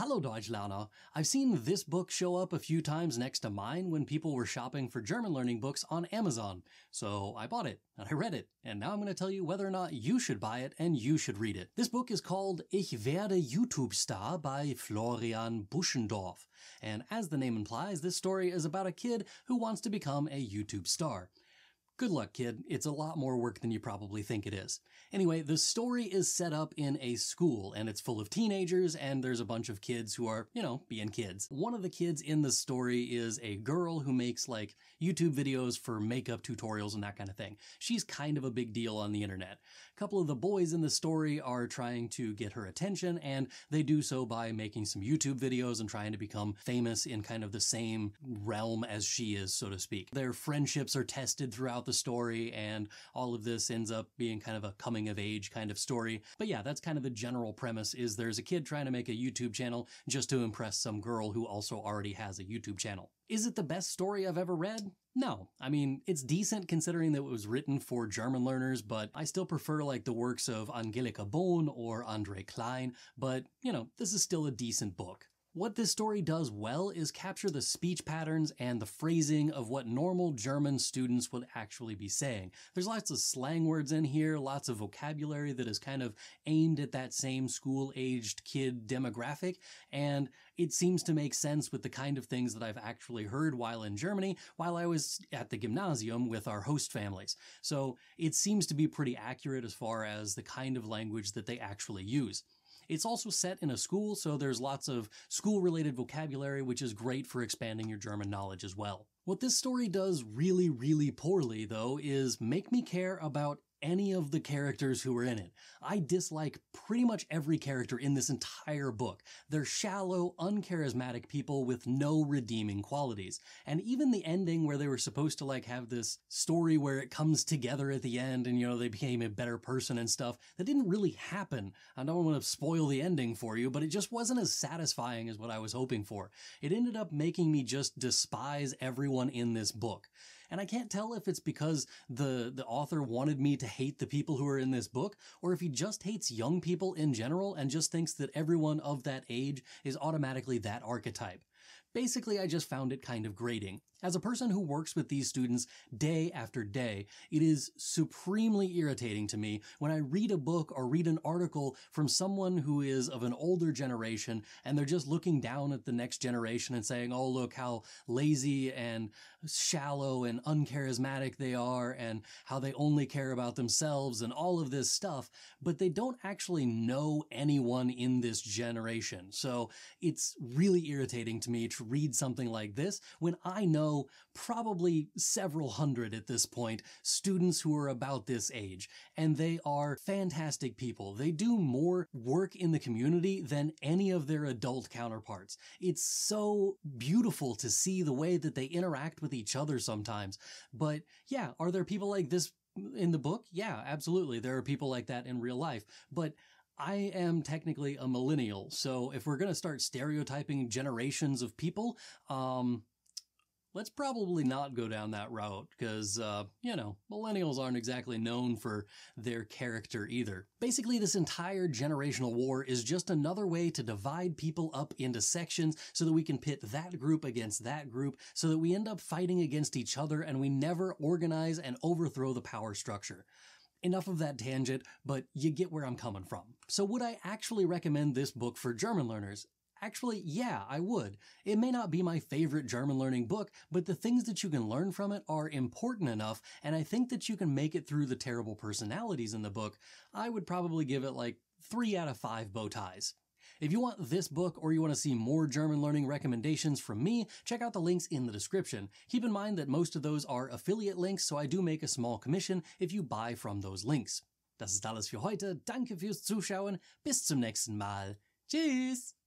Hallo Deutschlerner! I've seen this book show up a few times next to mine when people were shopping for German learning books on Amazon. So I bought it, and I read it, and now I'm going to tell you whether or not you should buy it and you should read it. This book is called Ich werde YouTube-Star by Florian Buschendorff. And as the name implies, this story is about a kid who wants to become a YouTube star. Good luck, kid. It's a lot more work than you probably think it is. Anyway, the story is set up in a school, and it's full of teenagers, and there's a bunch of kids who are, being kids. One of the kids in the story is a girl who makes, YouTube videos for makeup tutorials and that kind of thing. She's kind of a big deal on the internet. A couple of the boys in the story are trying to get her attention, and they do so by making some YouTube videos and trying to become famous in kind of the same realm as she is, so to speak. Their friendships are tested throughout the story, and all of this ends up being kind of a coming of age kind of story. But yeah, that's kind of the general premise, is there's a kid trying to make a YouTube channel just to impress some girl who also already has a YouTube channel. Is it the best story I've ever read? No. I mean, it's decent considering that it was written for German learners, but I still prefer the works of Angelika Bohn or Andre Klein, but this is still a decent book. What this story does well is capture the speech patterns and the phrasing of what normal German students would actually be saying. There's lots of slang words in here, lots of vocabulary that is kind of aimed at that same school-aged kid demographic, and it seems to make sense with the kind of things that I've actually heard while in Germany, while I was at the gymnasium with our host families. So it seems to be pretty accurate as far as the kind of language that they actually use. It's also set in a school, so there's lots of school-related vocabulary, which is great for expanding your German knowledge as well. What this story does really, really poorly, though, is make me care about any of the characters who are in it. I dislike pretty much every character in this entire book. They're shallow, uncharismatic people with no redeeming qualities. And even the ending where they were supposed to have this story where it comes together at the end and they became a better person and stuff, that didn't really happen. I don't want to spoil the ending for you, but it just wasn't as satisfying as what I was hoping for. It ended up making me just despise everyone in this book. And I can't tell if it's because the author wanted me to hate the people who are in this book, or if he just hates young people in general and just thinks that everyone of that age is automatically that archetype. Basically, I just found it kind of grating. As a person who works with these students day after day, it is supremely irritating to me when I read a book or read an article from someone who is of an older generation and they're just looking down at the next generation and saying, oh, look how lazy and shallow and uncharismatic they are and how they only care about themselves and all of this stuff, but they don't actually know anyone in this generation. So it's really irritating to me to read something like this when I know probably several hundred at this point students who are about this age, and they are fantastic people. They do more work in the community than any of their adult counterparts. It's so beautiful to see the way that they interact with each other sometimes. But yeah, are there people like this in the book? Yeah, absolutely. There are people like that in real life. But I am technically a millennial, so if we're going to start stereotyping generations of people, let's probably not go down that route because, millennials aren't exactly known for their character either. Basically, this entire generational war is just another way to divide people up into sections so that we can pit that group against that group so that we end up fighting against each other and we never organize and overthrow the power structure. Enough of that tangent, but you get where I'm coming from. So would I actually recommend this book for German learners? Actually, yeah, I would. It may not be my favorite German learning book, but the things that you can learn from it are important enough, and I think that you can make it through the terrible personalities in the book. I would probably give it 3 out of 5 bow ties. If you want this book or you want to see more German learning recommendations from me, check out the links in the description. Keep in mind that most of those are affiliate links, so I do make a small commission if you buy from those links. Das ist alles für heute. Danke fürs Zuschauen. Bis zum nächsten Mal. Tschüss!